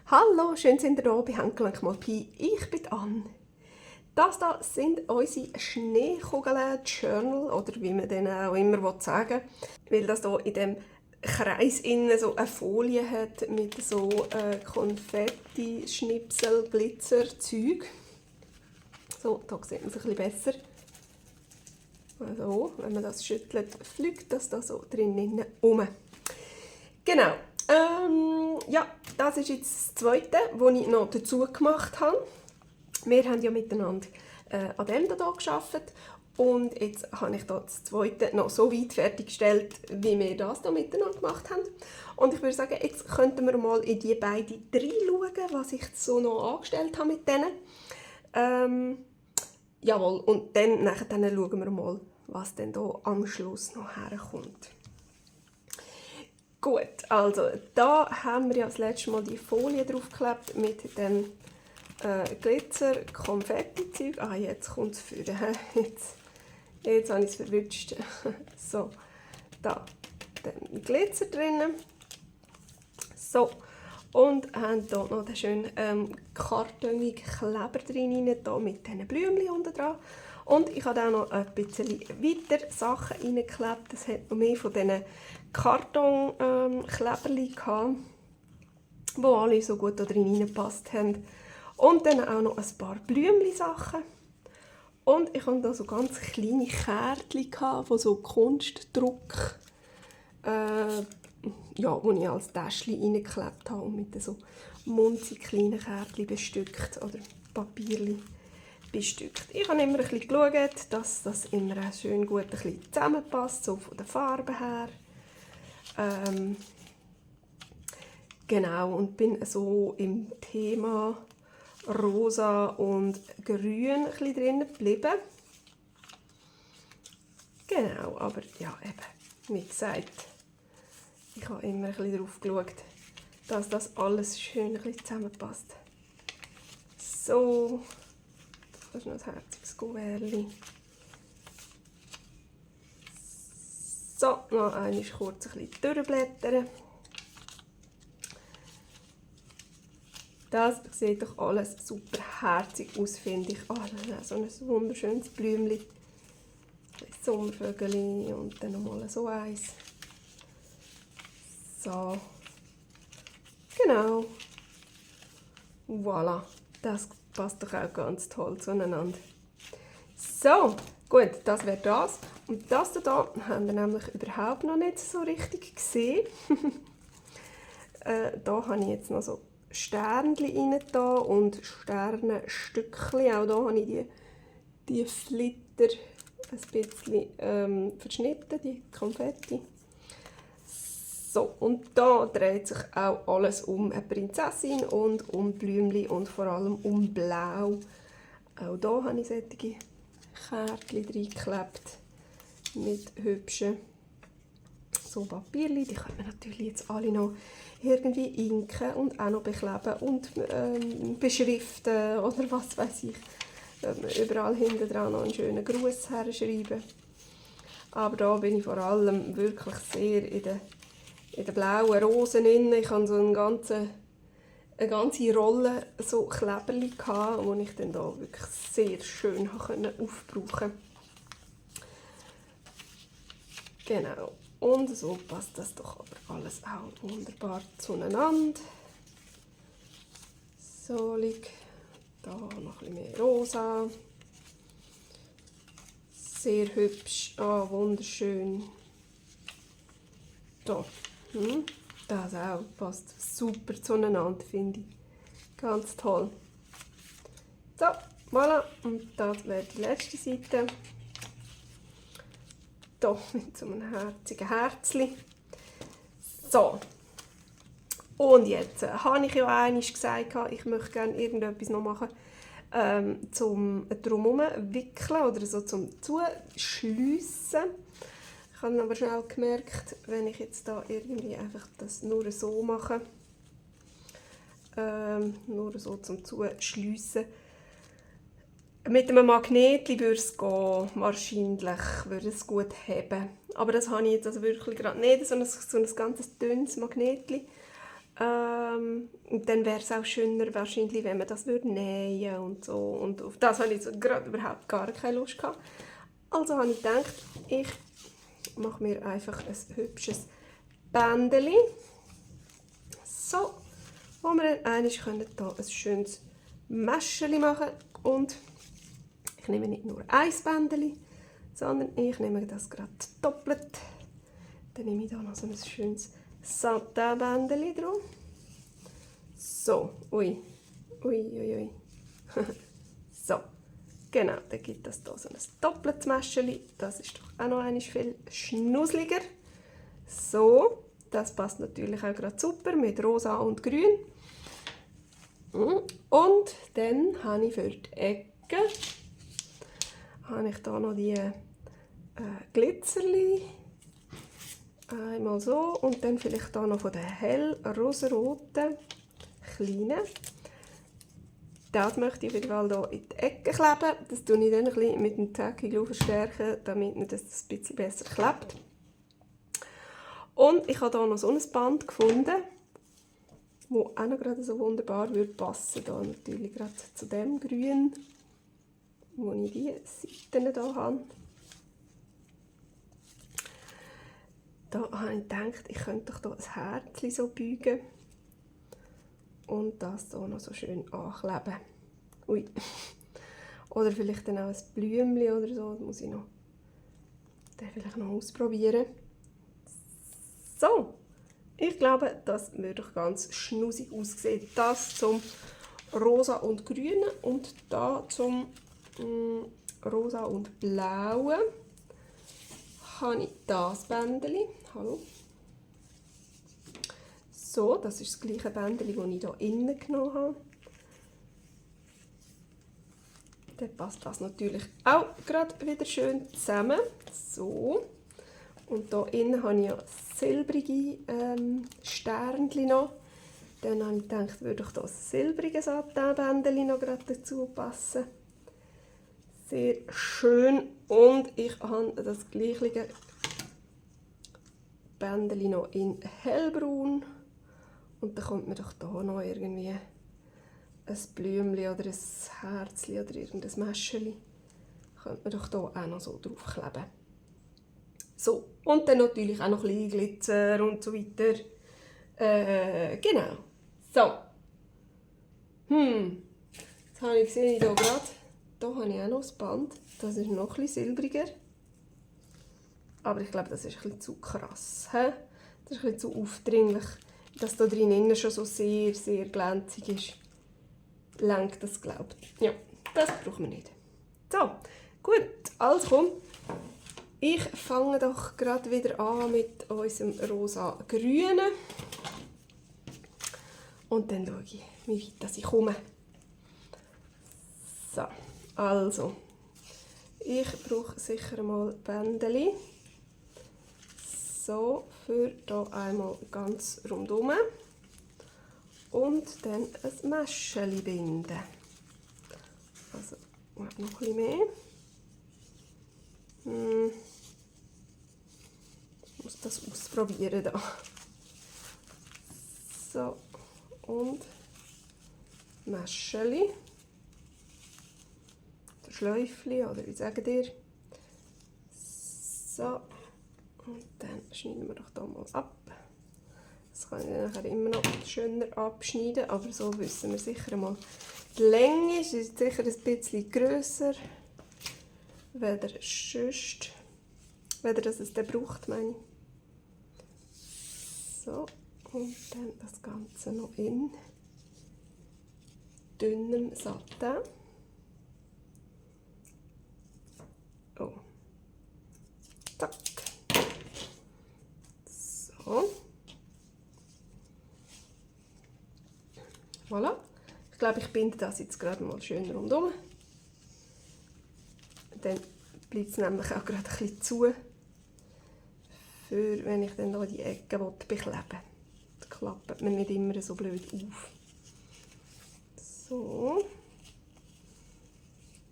Hallo, schön sind ihr da bei Henkel & Malpi. Ich bin Anne. Das hier sind unsere Schneekugeln-Journal, oder wie man denen auch immer sagen will. Weil das hier in dem Kreis innen so eine Folie hat mit so Konfetti, Schnipsel, Glitzer-Zeug. So, da sieht man es ein bisschen besser. Also, wenn man das schüttelt, fliegt das da so drinnen rum. Genau. Ja, das ist jetzt das Zweite, das ich noch dazu gemacht habe. Wir haben ja miteinander an dem hier gearbeitet und jetzt habe ich das Zweite noch so weit fertiggestellt, wie wir das hier miteinander gemacht haben. Und ich würde sagen, jetzt könnten wir mal in die beiden reinschauen, was ich so noch angestellt habe mit denen. Jawohl, und dann schauen wir mal, was dann hier am Schluss noch herkommt. Gut, also da haben wir ja das letzte Mal die Folie draufgeklebt mit dem Glitzer-Konfetti-Zeug. Ah, jetzt kommt es für jetzt habe ich es verwünscht. So, da den Glitzer drin. So, und haben hier noch den schönen kartonigen Kleber drin, hier mit diesen Blümchen unten dran. Und ich habe auch noch ein bisschen weiter Sachen reingeklebt. Das hat noch mehr von diesen Kartonkleberchen gehabt, die alle so gut da drin reingepasst haben. Und dann auch noch ein paar Blümchen-Sachen. Und ich hatte noch so ganz kleine Kärtchen von so Kunstdruck, ja, die ich als Täschchen reingeklebt habe und mit so munzig kleinen Kärtchen bestückt oder Papierchen bestückt. Ich habe immer ein bisschen geschaut, dass das immer schön gut ein bisschen zusammenpasst, so von der Farbe her. Genau, und bin so im Thema Rosa und Grün ein bisschen drin geblieben. Genau, aber ja, eben, wie gesagt, ich habe immer ein bisschen darauf geschaut, dass das alles schön ein bisschen zusammenpasst. So, das ist noch ein herziges Kuvertchen. So, noch einmal kurz ein bisschen durchblättern. Das sieht doch alles super herzig aus, finde ich. Oh, so ein wunderschönes Blümchen. Ein Sommervögel und dann nochmal so eins. So. Genau. Voilà. Das passt doch auch ganz toll zueinander. So, gut, das wäre das. Und das hier haben wir nämlich überhaupt noch nicht so richtig gesehen. Da habe ich jetzt noch so Sternchen rein und Sternenstückchen. Auch hier habe ich die Flitter ein bisschen verschnitten, die Konfetti. So, und da dreht sich auch alles um eine Prinzessin und um Blümchen und vor allem um Blau. Auch hier habe ich solche Kärtchen reingeklebt mit hübschen so Papierchen. Die können wir natürlich jetzt alle noch irgendwie inken und auch noch bekleben und beschriften oder was weiß ich. Überall hinten dran noch einen schönen Gruß herschreiben. Aber da bin ich vor allem wirklich sehr in den blauen Rosen drin. Ich habe so eine ganze Rolle so Kleberli gehabt, die ich dann da wirklich sehr schön aufbrauchen konnte. Genau. Und so passt das doch aber alles auch wunderbar zueinander. So liegt da noch ein bisschen mehr rosa. Sehr hübsch, wunderschön. Da. Das auch passt super zueinander, finde ich. Ganz toll. So, voilà. Und das wäre die letzte Seite. Hier mit so einem herzigen Herzchen. So. Und jetzt habe ich ja einmal gesagt, ich möchte gerne irgendetwas noch machen, zum drumherum wickeln oder so zum Zuschliessen. Ich habe aber schnell gemerkt, wenn ich jetzt da irgendwie einfach das nur so mache, nur so zum Zuschliessen, mit einem Magnet würde es gehen, wahrscheinlich würde es gut haben. Aber das habe ich jetzt also wirklich gerade nicht, so ein ganz dünnes Magnet. Und dann wäre es auch schöner wahrscheinlich, wenn man das nähen würde und so. Und auf das habe ich so gerade überhaupt gar keine Lust gehabt. Also habe ich gedacht, ich mache mir einfach ein hübsches Bändeli. So, wo wir dann einmal hier ein schönes Mäscheli machen können. Und ich nehme nicht nur ein Bändeli, sondern ich nehme das gerade doppelt. Dann nehme ich hier noch so ein schönes Satin-Bändeli drauf. So, ui, ui, ui, ui. So, genau, dann gibt es hier so ein doppeltes Mäscheli. Das ist doch auch noch einmal viel schnusseliger. So, das passt natürlich auch gerade super mit Rosa und Grün. Und dann habe ich für die Ecke habe ich hier noch die Glitzerli. Einmal so und dann vielleicht hier noch von den hell rosaroten kleinen. Das möchte ich auf jeden Fall hier in die Ecke kleben. Das tue ich dann ein bisschen mit dem Tacky Glue verstärken, damit das ein bisschen besser klebt. Und ich habe hier noch so ein Band gefunden, das auch noch gerade so wunderbar würde passen. Hier natürlich gerade zu dem Grün, wo ich die Seiten hier habe. Da habe ich gedacht, ich könnte doch hier ein Herzchen so beugen und das hier noch so schön ankleben. Ui. Oder vielleicht dann auch ein Blümchen oder so, das muss ich noch vielleicht noch ausprobieren. So, ich glaube, das würde doch ganz schnussig aussehen. Das zum Rosa und Grünen und da zum Rosa und Blauen habe ich das Bändeli. Hallo. So, das ist das gleiche Bändeli, das ich hier innen genommen habe. Dann passt das natürlich auch gerade wieder schön zusammen. So. Und hier innen habe ich ja silbrige Sternchen noch. Dann habe ich gedacht, würde ich das silbrige Satinbändchen noch gerade dazu passen. Sehr schön. Und ich habe das gleiche Bändchen noch in hellbraun. Und dann kommt mir doch hier noch irgendwie ein Blümchen oder ein Herzchen oder irgendein Mäscheli. Könnte man doch hier auch noch so draufkleben. So, und dann natürlich auch noch ein bisschen Glitzer und so weiter. Genau. So. Jetzt habe ich gesehen, hier gerade, da habe ich auch noch das Band. Das ist noch ein bisschen silbriger. Aber ich glaube, das ist ein bisschen zu krass. He? Das ist ein bisschen zu aufdringlich. Dass da drinnen schon so sehr, sehr glänzig ist. Lenkt das, glaube ich. Ja, das brauchen wir nicht. So, gut, also komm. Ich fange doch gerade wieder an mit unserem rosa-grünen. Und dann schaue ich, wie weit ich komme. So, also. Ich brauche sicher mal Bändeli. So, für hier einmal ganz rundherum. Und dann ein Mäscheli binden. Also, noch ein bisschen mehr. Ich muss das ausprobieren da. So, und Mäscheli. Der Schläufli, oder wie sagt ihr? So, und dann schneiden wir doch hier mal ab. Das kann ich dann nachher immer noch schöner abschneiden, aber so wissen wir sicher mal. Die Länge ist sicher ein bisschen grösser, weder sonst, weder dass es dann braucht, meine ich. So, und dann das Ganze noch in dünnem Satin. Oh. Zack. So. Voilà. Ich glaube, ich binde das jetzt gerade mal schön rundum. Dann bleibt es nämlich auch gerade ein bisschen zu, für wenn ich dann noch die Ecken bekleben will. Das klappt mir nicht immer so blöd auf. So.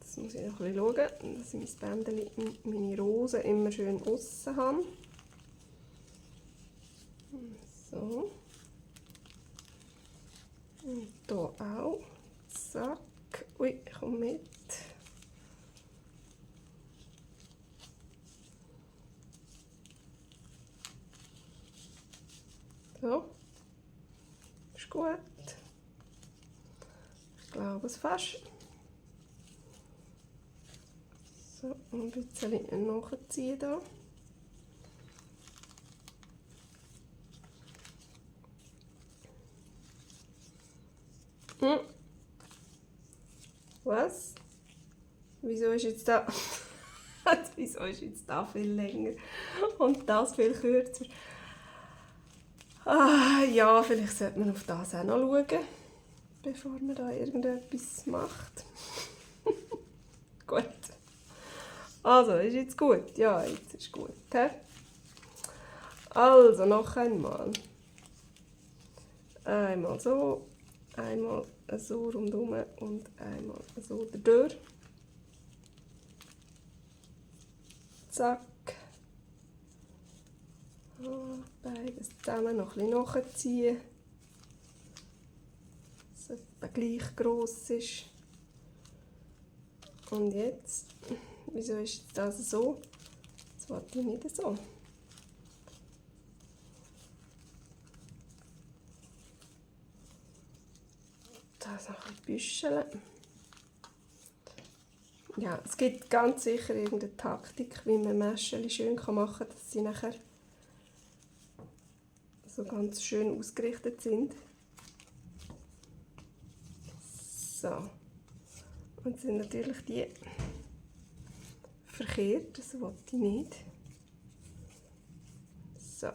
Jetzt muss ich noch ein bisschen schauen, dass ich mein Bändchen, meine Rosen immer schön aussen habe. So. Und hier auch. Zack. Ui, komm mit. So. Ist gut. Ich glaube es fast. So, ein bisschen nachziehen hier. Was? Wieso ist jetzt da... Wieso ist jetzt da viel länger und das viel kürzer? Ja, vielleicht sollte man auf das auch noch schauen, bevor man da irgendetwas macht. Gut. Also, ist jetzt gut? Ja, jetzt ist gut. He? Also, noch einmal. Einmal so, einmal so rundherum und einmal so durch. Zack. Beides zusammen noch ein bisschen nachziehen, dass es etwa gleich gross ist. Und jetzt, wieso ist das so? Das wollte ich nicht so. Das noch ein bisschen. Ja, es gibt ganz sicher irgendeine Taktik, wie man Mäschchen schön machen kann, dass sie nachher so ganz schön ausgerichtet sind. So. Und sind natürlich die verkehrt, das wollte ich nicht. So.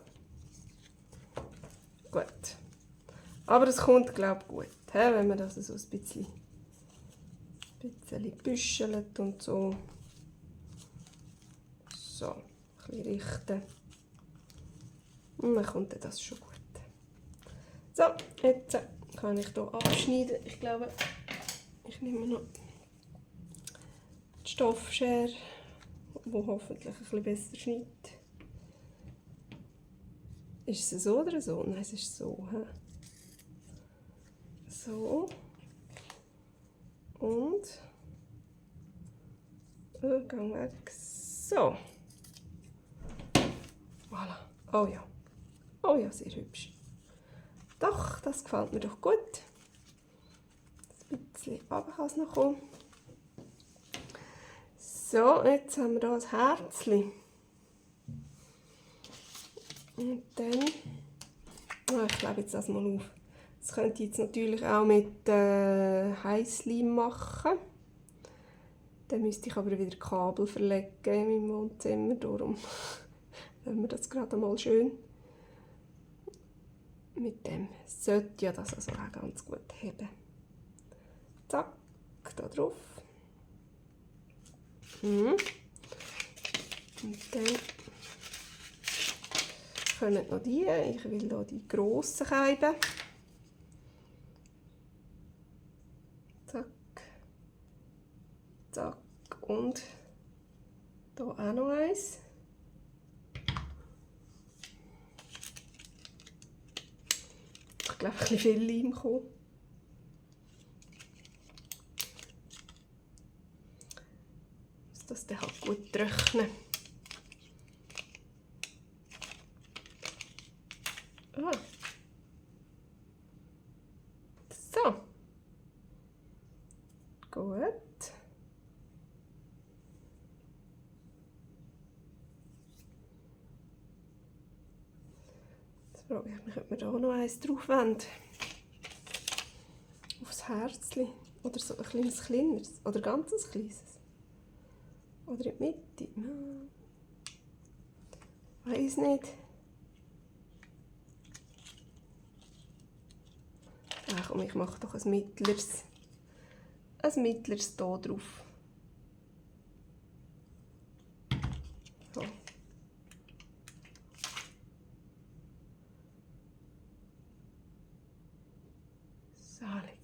Gut. Aber es kommt, glaube ich, gut, wenn man das so ein bisschen büschelt und so. So, ein bisschen richten. Und dann kommt das schon gut. So, jetzt kann ich hier abschneiden. Ich glaube, ich nehme noch die Stoffschere, die hoffentlich ein bisschen besser schneidet. Ist es so oder so? Nein, es ist so. So. Und gang weg. So. Voilà. Oh ja. Oh ja, sehr hübsch. Doch, das gefällt mir doch gut. Ein bisschen runter kann es noch kommen. So, jetzt haben wir hier ein Herzchen. Und dann... ich klebe jetzt das mal auf. Das könnte ich jetzt natürlich auch mit Heißleim machen. Dann müsste ich aber wieder Kabel verlegen in meinem Wohnzimmer. Darum wenn wir das gerade mal schön mit dem sollte ja das also auch ganz gut heben. Zack, da drauf. Und dann können noch die. Ich will hier die grossen Scheiben. Zack, zack und hier auch noch eins. Ich glaube, ein bisschen viel Leim kommen. Muss das dann halt gut trocknen. So. Gut. Jetzt frage ich mich, ob wir da noch eins drauf wollen. Aufs Herzchen. Oder so ein kleineres. Oder ganz ein kleines. Oder in die Mitte. Weiß nicht. Ach komm, ich mache doch ein mittleres hier drauf. So. Salig.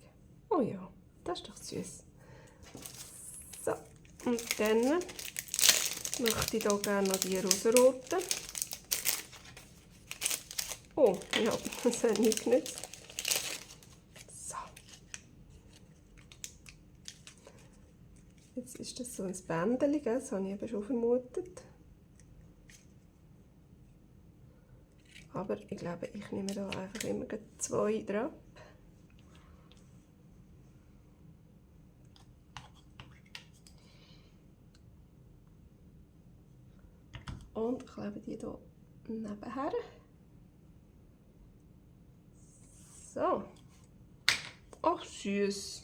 Oh ja, das ist doch süß. So, und dann möchte ich hier gerne noch die rosaroten. Oh, ja, das hat nicht genützt. So. Jetzt ist das so ein Bändchen, das habe ich eben schon vermutet. Aber ich glaube, ich nehme da einfach immer 2 drauf. Und klebe die hier nebenher. So. Ach, süß.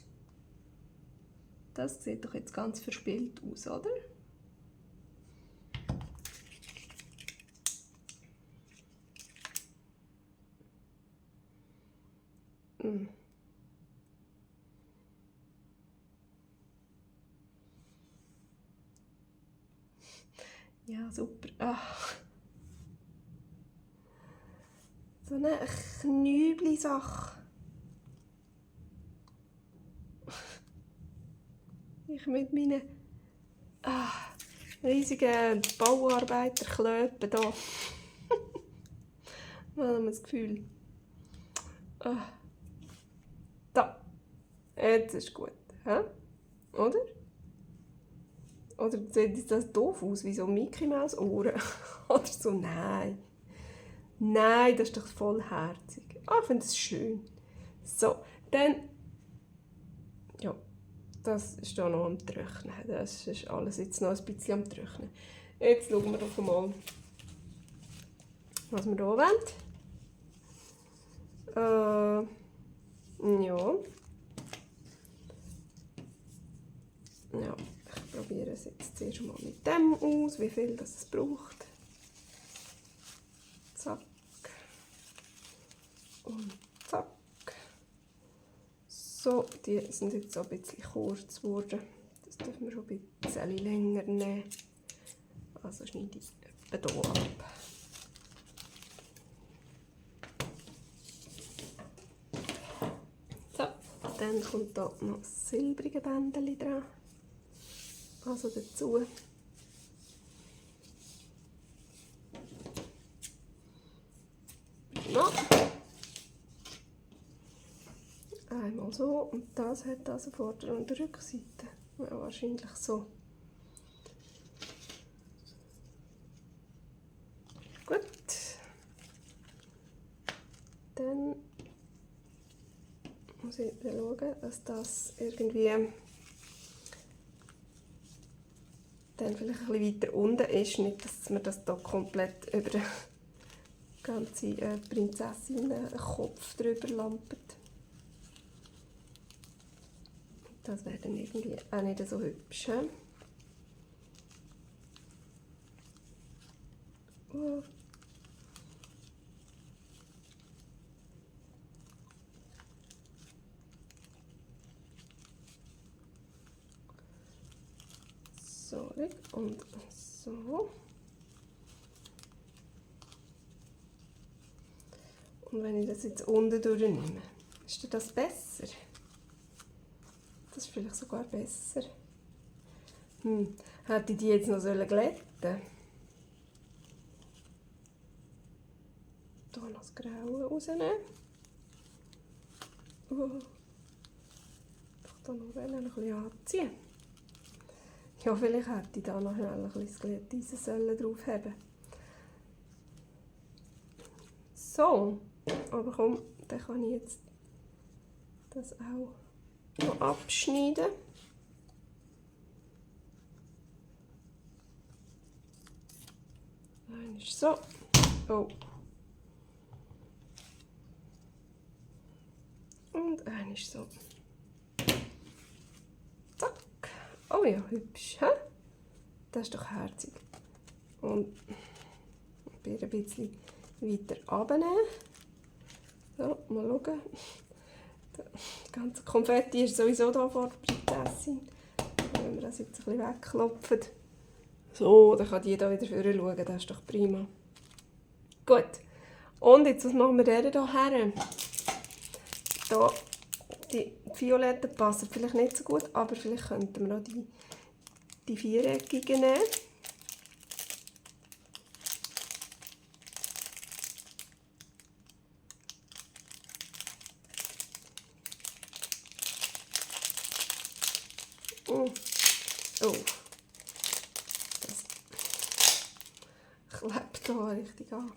Das sieht doch jetzt ganz verspielt aus, oder? Mm. Ja, super. Ach. So eine Knübli-Sache. Ich mit meinen riesigen Bauarbeiterklöpen hier. Man hat das Gefühl. Da. Jetzt ist gut. Hä? Oder? Oder sieht das doof aus, wie so Mickey Maus Ohren? Oder so? Nein. Nein, das ist doch vollherzig. Ich finde es schön. So, dann. Ja, das ist hier noch am Trocknen. Das ist alles jetzt noch ein bisschen am Trocknen. Jetzt schauen wir doch mal, was wir hier wollen. Ja. Ja, ich probiere es jetzt zuerst mal mit dem aus, wie viel das es braucht. Zack. Und zack. So, die sind jetzt so ein bisschen kurz geworden. Das dürfen wir schon ein bisschen länger nehmen. Also schneide ich etwa hier ab. So, dann kommt hier noch das silbrige Bändchen dran. Also dazu. No. Einmal so und das hat also Vorder- und Rückseite. Ja, wahrscheinlich so. Gut. Dann muss ich schauen, dass das irgendwie dann vielleicht ein bisschen weiter unten ist. Nicht, dass man das hier komplett über den ganzen Prinzessinnenkopf drüber lampert. Das wäre dann irgendwie auch nicht so hübsch. Oh. So, und so. Und wenn ich das jetzt unten durchnehme, ist das besser? Das ist vielleicht sogar besser. Hätte ich die jetzt noch glätten sollen? Hier noch das Graue rausnehmen. Ich kann noch ein bisschen anziehen. Ja, vielleicht hätte ich da noch schnell ein bisschen das Glätteisen drauf haben. So, aber komm, dann kann ich jetzt das auch noch abschneiden. Dann ist so. Oh. Und ein ist so. Zack. Oh ja, hübsch. He? Das ist doch herzig. Und ein bisschen weiter runternehmen. So, mal schauen. Das ganze Konfetti ist sowieso da vor der Prinzessin. Wenn wir das jetzt ein bisschen wegklopfen. So, dann kann die hier wieder vorne schauen. Das ist doch prima. Gut. Und jetzt, was machen wir hier her? Da, die violetten passen vielleicht nicht so gut, aber vielleicht könnten wir noch die viereckigen nehmen. Oh, das klebt hier richtig an.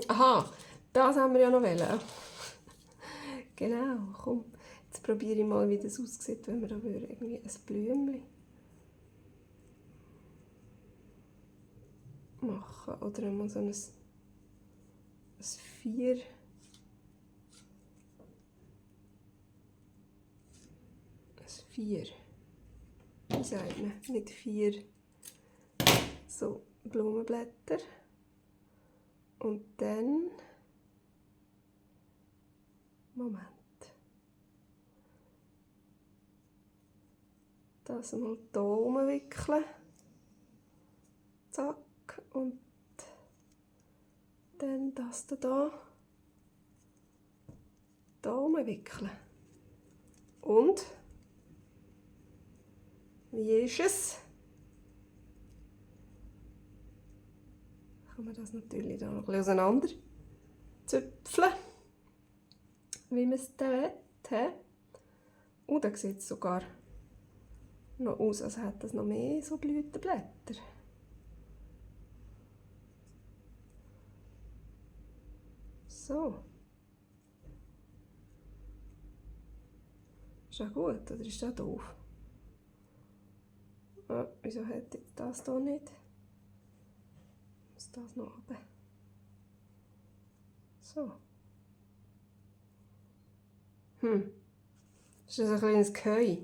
Aha, das haben wir ja noch wollen. Genau, komm. Jetzt probiere ich mal, wie das aussieht, wenn wir da irgendwie ein Blümchen machen. Oder einmal so ein 4. Wie sagt man? Mit 4 so Blumenblätter. Und dann... Moment. Das mal hier umwickeln. Zack. Und dann das hier umwickeln. Und wie ist es? Kann man das natürlich da noch ein bisschen auseinander züpfeln, wie man es dann will. Und dann sieht es sogar noch aus, als hätte es noch mehr so Blütenblätter. So. Ist das gut oder ist das doof? Ah, wieso hat jetzt das hier nicht? Muss das noch runter? So. Ist das ein kleines Geheu?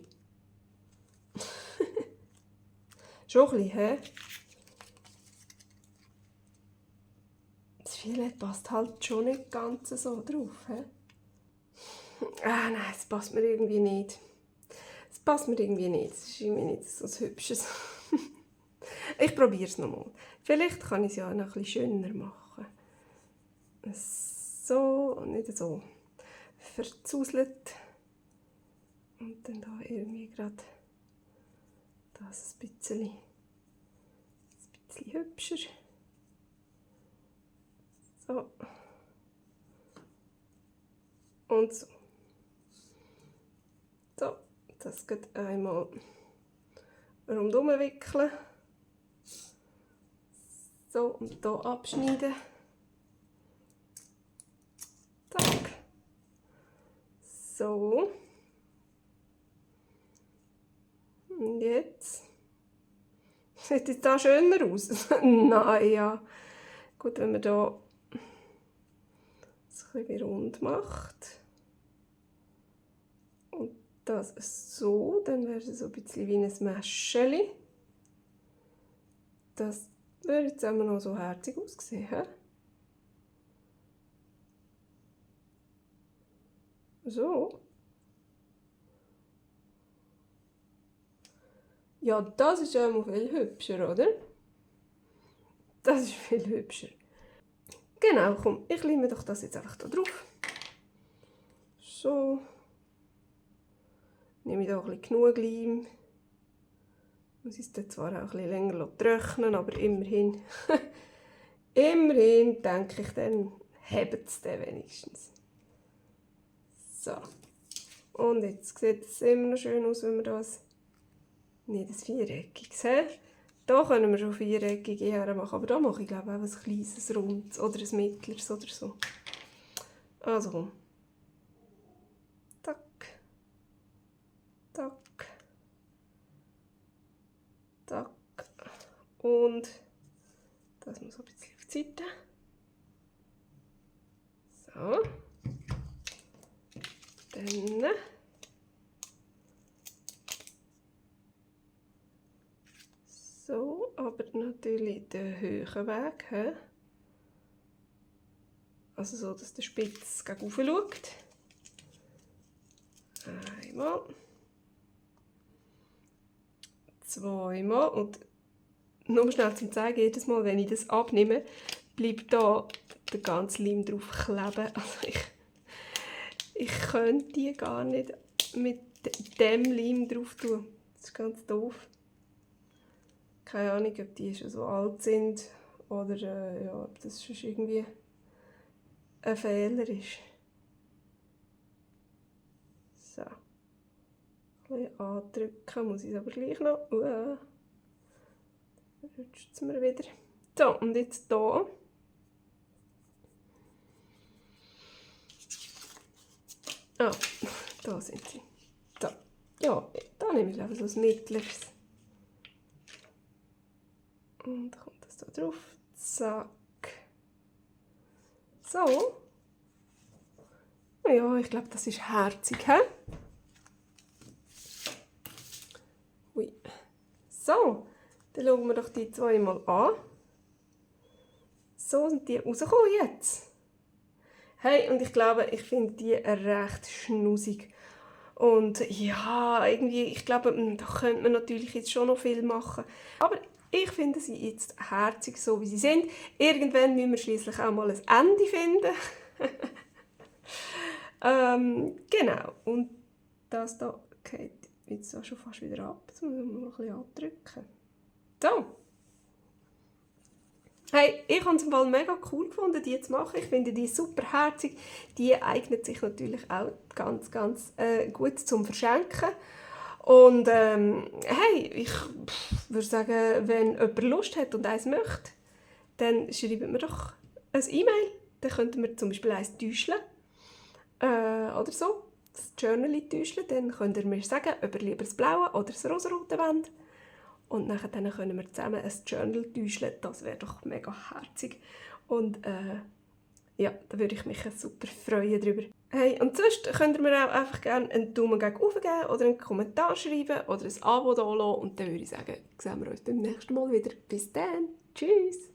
Schon ein bisschen, hä? Das Violett passt halt schon nicht ganz so drauf, hä? Ah nein, das passt mir irgendwie nicht. Das passt mir irgendwie nicht. Das ist irgendwie nicht so ein hübsches. Ich probiere es nochmal. Vielleicht kann ich es ja noch ein bisschen schöner machen. So und nicht so verzuselt. Und dann da irgendwie gerade das ein bisschen hübscher. So. Und so. So, das geht einmal rundum wickeln. So, und hier abschneiden. Zack. So. Und jetzt. Sieht jetzt da schöner aus? Nein, ja. Gut, wenn man hier das ein bisschen rund macht. Und das so, dann wäre es so ein bisschen wie ein Mäscheli. Das würde jetzt immer noch so herzig aussehen. He? So. Ja, das ist ja immer viel hübscher, oder? Das ist viel hübscher. Genau, komm, ich lege doch das jetzt einfach da drauf. So. Nehme ich da ein bisschen genug Leim. Muss es dann zwar auch ein bisschen länger trocknen, aber immerhin. Immerhin denke ich, dann hebt es dann wenigstens. So. Und jetzt sieht es immer noch schön aus, wenn wir das nicht ein viereckiges haben. Da können wir schon viereckige her machen, aber da mache ich glaube auch ein kleines rundes oder ein mittleres oder so. Also komm. Tack. Tack. Tack. Und das muss ein bisschen auf die Seite. So. Dann. So, aber natürlich den höheren Weg. He? Also so, dass der Spitz gegen oben schaut. Einmal. Zweimal. Und nur schnell zum zeigen, jedes Mal, wenn ich das abnehme, bleibt da der ganze Leim drauf kleben. Also ich könnte die gar nicht mit dem Leim drauf tun. Das ist ganz doof. Keine Ahnung, ob die schon so alt sind oder ja, ob das schon irgendwie ein Fehler ist. So. bisschen andrücken muss ich es aber gleich noch. Rutscht es mir wieder. So, und jetzt hier. Ah, da sind sie. So. Ja, da nehme ich einfach so ein mittleres. Und kommt das da drauf. Zack. So. Ja, ich glaube, das ist herzig, hä? Ui. So, dann schauen wir doch die zwei mal an. So sind die rausgekommen jetzt. Hey, und ich glaube, ich finde die recht schnusig. Und ja, irgendwie, ich glaube, da könnte man natürlich jetzt schon noch viel machen. Aber ich finde sie jetzt herzig, so wie sie sind. Irgendwann müssen wir schließlich auch mal ein Ende finden. Genau. Und das da geht jetzt auch schon fast wieder ab. Jetzt muss ich mal ein bisschen andrücken. So. Hey, ich habe es im Fall mega cool gefunden, die zu machen. Ich finde die super herzig. Die eignet sich natürlich auch ganz, ganz gut zum Verschenken. Und hey, ich würde sagen, wenn jemand Lust hat und eins möchte, dann schreibt mir doch ein E-Mail. Dann könnten wir zum Beispiel eins täuscheln. Oder so. Das Journal täuscheln. Dann könnt ihr mir sagen, ob ihr lieber das blaue oder das rosarote wollt. Und nachher dann können wir zusammen ein Journal täuscheln. Das wäre doch mega herzig. Und ja, da würde ich mich super freuen darüber. Hey, und sonst könnt ihr mir auch einfach gerne einen Daumen gegen oben geben oder einen Kommentar schreiben oder ein Abo da lassen. Und dann würde ich sagen, sehen wir uns beim nächsten Mal wieder. Bis dann. Tschüss.